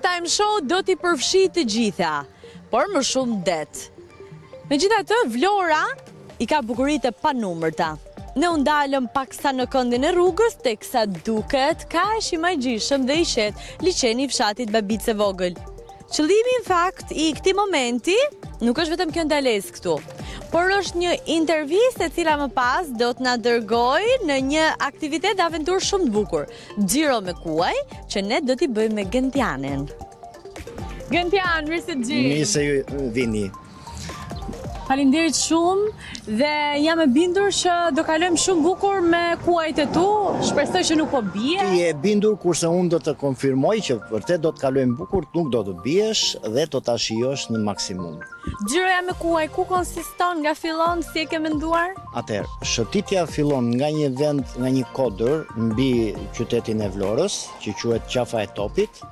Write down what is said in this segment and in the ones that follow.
Time Show do t'i përfshi të gjitha, por më shumë det. Megjithatë, Vlora i ka bukuritë e panumërta. Ne u ndalëm paksa në këndin e rrugës, teksa duket kaq i magjishëm dhe i qetë liçeni i fshatit Babice Vogël. Qëllimi në fakt i këtij momenti nuk është vetëm kjo ndalesë këtu, por është një intervistë e cila më pas do të na dërgojë në një aktivitet dhe aventurë shumë të bukur. Xhiro me kuaj, që ne do t'i bëjmë me Gentianen. Gentian, mirë se gjej. Mirë se vini. Faleminderit shumë dhe jam e bindur që do kalojmë shumë bukur me kuajt e tu. Shpresoj që nuk po bie. Ti je bindur kurse unë do të konfirmoj që vërtet do të kalojmë bukur, nuk do të biesh dhe do ta shijosh në maksimum. Xhiroja me kuaj ku konsiston, nga fillon, si e ke menduar? Atëherë, shëtitja fillon nga një vend, nga një kodër mbi qytetin e Vlorës, që quhet Qafa e Topit.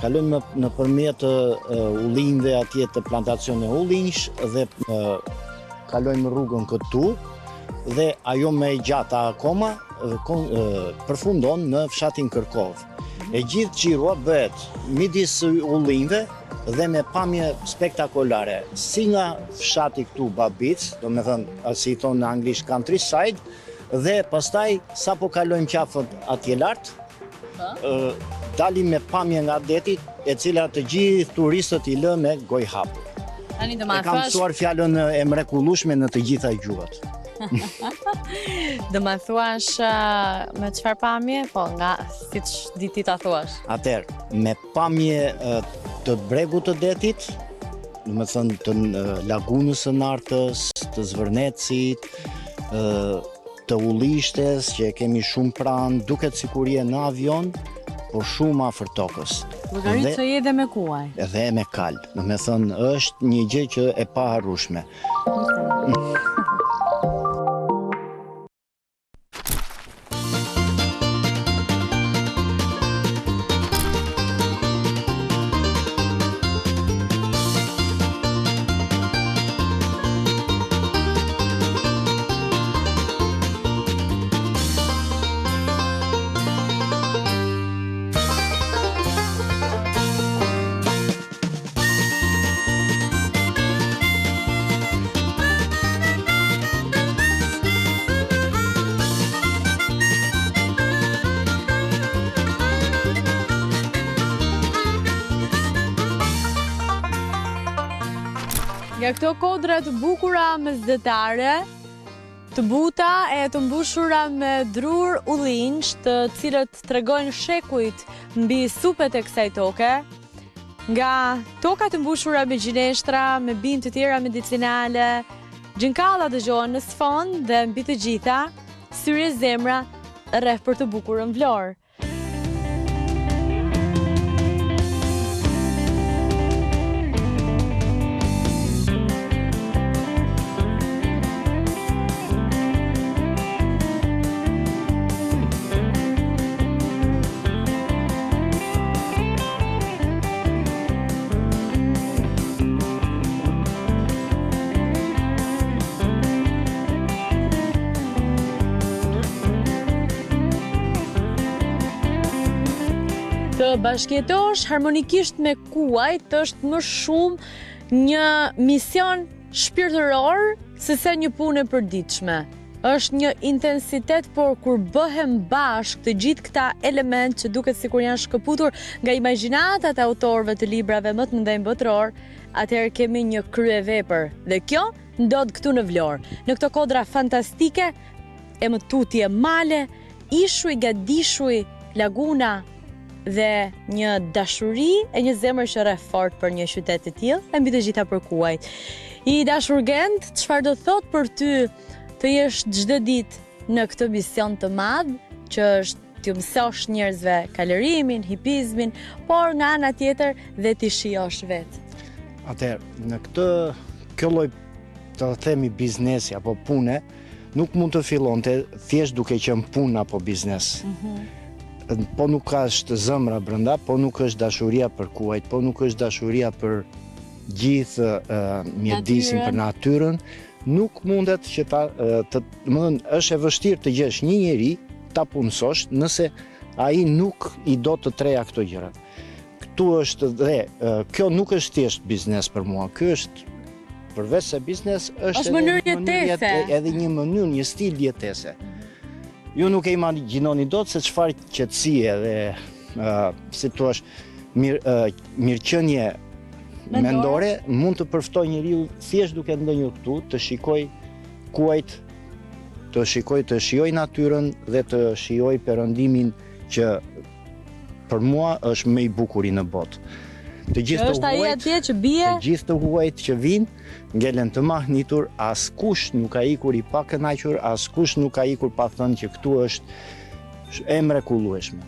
Kalojmë nëpërmjet ullinjve atje të plantacione ullinjsh dhe kalojmë rrugën këtu dhe ajo më e gjata akoma përfundon në fshatin Kërkov. E gjithë xhirua bëhet midis ullinjve dhe me pamje spektakolare, si nga fshati këtu Babic, domethënë si i thonë në anglisht countryside, dhe pastaj sapo kalojmë qafën atje lart, dalim me pamje nga deti, e cila të gjithë turistët i lë me gojë hapur. Tani do ma kam mësuar fjalën e mrekullueshme në të gjitha gjuhët. Do ma thuash me çfarë pamje? Po, nga siç di ti ta thuash. Atëherë, me pamje të bregut të detit, domethënë të lagunës së Nartës, të Zvërnecit, të Ullishtes, që e kemi shumë pranë, duket sikur je në avion, por shumë afër tokës. Llogarit se je edhe me kuaj. Edhe me kalb. Domethënë është një gjë që e paharrueshme. Nga këto kodra të bukura mesdhetare, të buta e të mbushura me drur ullinjsh, të cilët tregojnë shekujt mbi supet e kësaj toke, nga toka të mbushura me gjineshtra, me bimë të tjera medicinale, xhinkalla dëgjohen në sfond dhe mbi të gjitha, syri e zemra rreth për të bukurën Vlorë. Të bashkjetosh harmonikisht me kuajt është më shumë një mision shpirtëror sesa një punë e përditshme. Është një intensitet, por kur bëhem bashkë të gjithë këta element që duket sikur janë shkëputur nga imagjinatat e autorëve të librave më të mëdhenj botror, atëherë kemi një kryevepër. Dhe kjo ndodh këtu në Vlorë, në këto kodra fantastike, e më tutje male, ishuj gadishuj, laguna, dhe një dashuri e një zemër që rreh fort për një qytet të tillë, e mbi të gjitha për kuajt. I dashur Gent, çfarë do thot për ty të jesh çdo ditë në këtë mision të madh, që është t'ju mësosh njerëzve kalorimin, hipizmin, por nga ana tjetër dhe t'i shijosh vetë? Atëherë, në kjo lloj të themi biznesi apo pune, nuk mund të fillonte thjesht duke qenë punë apo biznes. Po nuk ka është zëmra brenda, po nuk është dashuria për kuajt, po nuk është dashuria për gjithë mjedisin, për natyrën, nuk mundet që është e vështirë të gjesh një njeri ta punësosh nëse ai nuk i do të treja këto gjëra. këtu është dhe kjo nuk është thjesht biznes për mua, kjo është përveç se biznes është mënyrë jetese. Edhe një mënyrë, një stil jetese. Ju nuk e imagjinoni dot se çfarë qetësie dhe si thua mirëqenie mendore mund të përftoj njeriu thjesht duke ndonjë këtu, të shikoj kuajt, të shijoj natyrën dhe të shijoj perëndimin që për mua është më i bukuri në botë. Të gjithë të huajt që vinë, ngelen të mahnitur, askush nuk ka ikur i pa kënaqur, askush nuk ka ikur pa thënë që këtu është e mrekullueshme.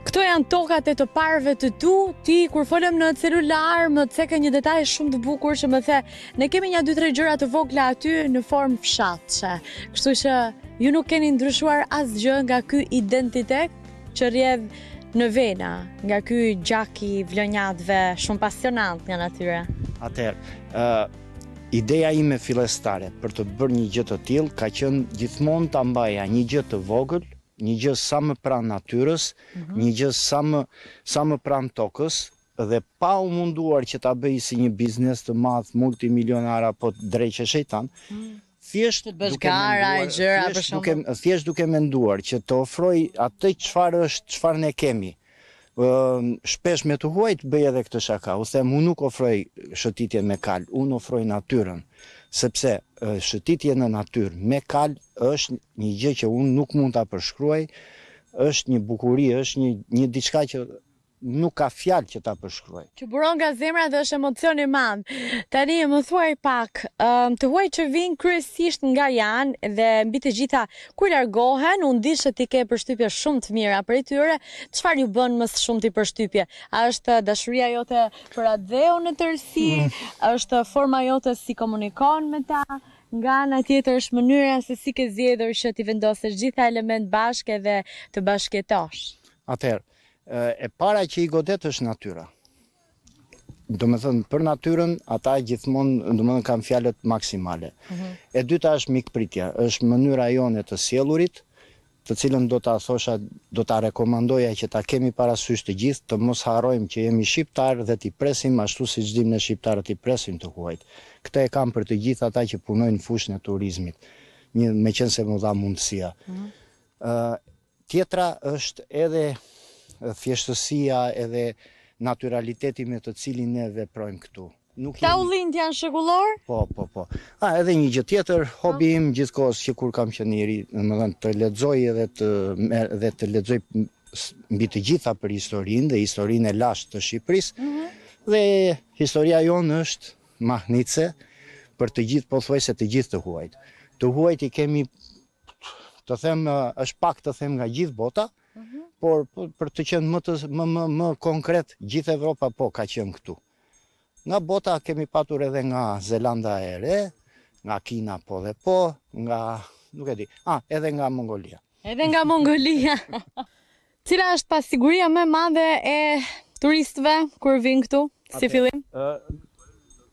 Këto janë tokat e të parëve të tu, ti kur folëm në celular më ceke një detaj shumë të bukur që më the, ne kemi një 2-3 gjëra të vogla aty në formë fshatëshe. Kështu që ju nuk keni ndryshuar asgjë nga ky identitet që rrjedh në vena, nga ky gjaki i vlonjatëve shumë pasionant nga natyra. Atëherë, ideja ime fillestare për të bërë një gjë të tillë ka qenë gjithmonë ta mbaja një gjë të vogël, një gjë sa më pranë natyrës, një gjë sa më pranë tokës, dhe pa u munduar që ta bëj si një biznes të madh multimilionar apo dreqe shejtan, thjesht duke menduar që të ofroj atë çfarë ne kemi. Shpesh me të huajt bëj edhe këtë shaka, u them unë nuk ofroj shëtitje me kal, unë ofroj natyrën, sepse shëtitje në natyrë me kal është një gjë që unë nuk mund ta përshkruaj, është një bukuri, është një diçka që nuk ka fjalë që ta përshkruaj. Që buron nga zemra dhe është emocion i madh. Tani më thuaj pak, të huaj që vinë kryesisht nga janë dhe mbi të gjitha kur largohen, unë di që ti ke përshtypje shumë të mira prej tyre, çfarë ju bën më shumë ti përshtypje? A është dashuria jote për atë dheun në tërësi? Është forma jote si komunikon me ta? Nga ana tjetër është mënyra se si ke zgjedhur që ti vendosësh gjitha element bashkë dhe të bashkëtosh? Atëherë, e para që i godet është natyra. Do me thënë, për natyrën, ata gjithmonë kanë fjalët maksimale. E dyta është mikpritja, është mënyra jone të sjellurit, të cilën do ta rekomandoja që ta kemi parasysh të gjithë, të mos harrojmë që jemi shqiptar dhe t'i presim ashtu siç dim ne shqiptarët i presim të huajt. Këtë e kam për të gjithë ata që punojnë në fushën e turizmit, meqense më dha mundësia. Tjetra është edhe thjeshtësia edhe naturaliteti me të cilin ne veprojmë këtu. Ta ullinjt janë shekullor? Po. Edhe një gjë tjetër, hobi im gjithkohës që kur kam qenë i ri, domethënë të lexoj dhe të lexoj mbi të gjitha për historinë dhe historinë e lashtë të Shqipërisë. Dhe historia jonë është mahnice për të gjithë, pothuajse të gjithë të huajt. Të huajt i kemi, të them, është pak të them nga gjithë bota, por për të qenë më konkret, gjithë Evropa ka qenë këtu. Nga bota kemi patur edhe nga Zelanda e Re, nga Kina nga, nuk e di, edhe nga Mongolia. Edhe nga Mongolia. Cila është pasiguria më e madhe e turistëve kur vinë këtu, si fillim?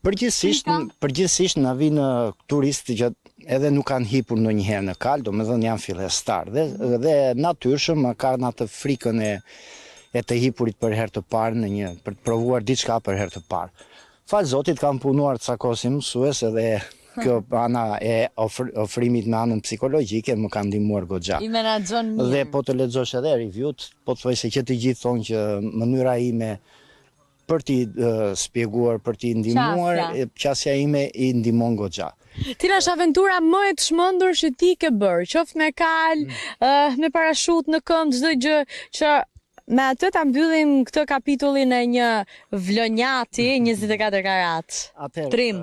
Përgjithsisht na vinë turistë që edhe nuk kanë hipur ndonjëherë në kal, domethënë janë fillestar dhe natyrshëm kanë atë frikën e të hipurit për herë të parë për të provuar diçka për herë të parë. Fal Zotit kam punuar ca kohë si mësues edhe kjo ana e ofrimit me anën psikologjike më ka ndihmuar goxha. I menaxhon mirë. Dhe po të lexosh edhe review-t, po thuajse që të gjithë thonë që mënyra ime për t'i spjeguar, për t'i ndihmuar, qasja ime i ndihmon goxha. Cila është aventura më e çmendur që ti ke bërë? Qoftë me kal, me parashut në këmbë, çdo gjë që me atë ta mbyllim këtë kapitullin e një vlonjati 24 karat. Trim.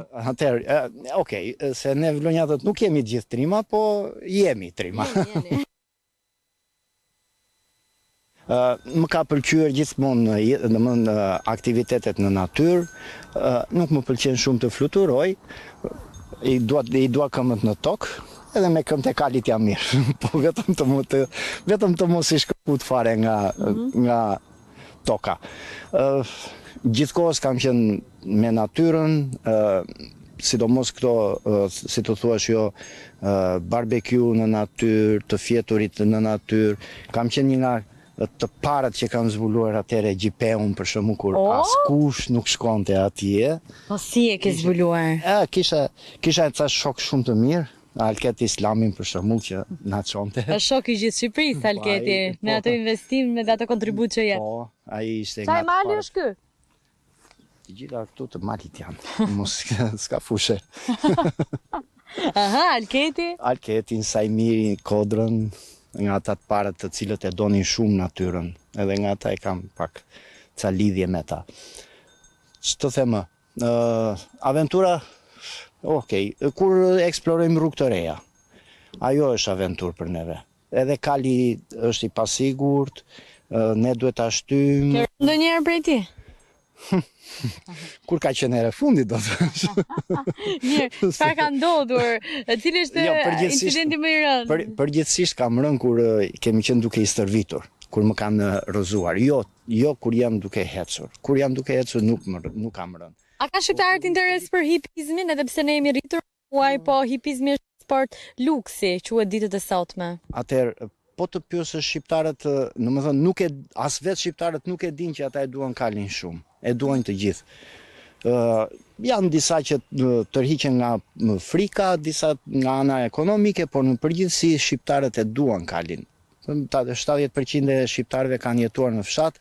Okej, se ne vlonjatët nuk jemi gjithë trima, po jemi trima. Më ka pëlqyer gjithmonë aktivitetet në natyrë, nuk më pëlqen shumë të fluturoj, i dua këmbët në tokë, edhe me këmbët e kalit jam mirë, po vetëm të mos i shkëput fare nga toka. Gjithkohës kam qenë me natyrën, sidomos këto, si të thuash jo, barbecue në natyrë, të fjeturit në natyrë. Kam qenë një nga të parët që kam zbuluar atëre Gjipeun për shembull kur askush nuk shkonte atje. Po si e ke zbuluar? Kisha ca shok shumë të mirë. Alketi Islamin për shembull që na çonte. Është shok i gjithë Shqipërisë Alketi, me ato investim, me ato kontribut që jep. Po, ai ishte nga. Çaj mali është ky? Të gjitha këtu të malit janë. Mos s'ka fushe. Aha, Alketi? Alketin, Sajmirin, Kodrën, nga ata të parët të cilët e donin shumë natyrën, edhe nga ata e kam pak ca lidhje me ta. Ç'të them më? Aventura, kur eksplorojmë rrugë të reja. Ajo është aventurë për neve. Edhe kali është i pasigurt, ne duhet ta shtyjmë. Ke rënë ndonjëherë prej ti? Kur ka qenë ere fundit do të thësh. Mirë, çfarë ka ndodhur? Cili është incidenti më i rëndë? Përgjithsisht kam rënë kur kemi qenë duke i stërvitur, kur më kanë rrëzuar. Jo kur jam duke ecur. Kur jam duke ecur nuk kam rënë. A ka shqiptarët interes për hipizmin, edhe pse ne jemi rritur muaj, po hipizmi është sport luksi, quhet ditët e sotme. Atëherë, po të pyesësh shqiptarët, domethënë as vetë shqiptarët nuk e dinë që ata e duan kalin shumë. E duajnë të gjithë. Janë disa që tërhiqen nga frika, disa nga ana ekonomike, por në përgjithësi shqiptarët e duan kalin. 70% e shqiptarëve kanë jetuar në fshat.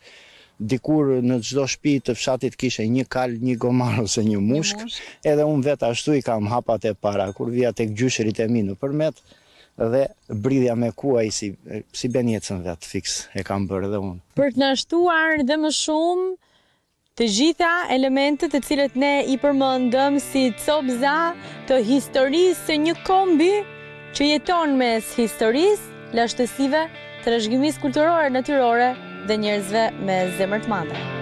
Dikur në çdo shtëpi të fshatit kishe një kal, një gomar ose një mushk. Edhe unë vetë ashtu i kam hapat e para, kur vija tek gjyshërit e mi në përmet, dhe bridhja me kuaj si benjecën vetë fiks e kam bërë edhe unë. Për të na shtuar dhe më shumë të gjitha elementet të cilët ne i përmendëm si copza të historisë së një kombi që jeton mes historisë, lashtësive, trashëgimisë kulturore, natyrore dhe njerëzve me zemër të madhe.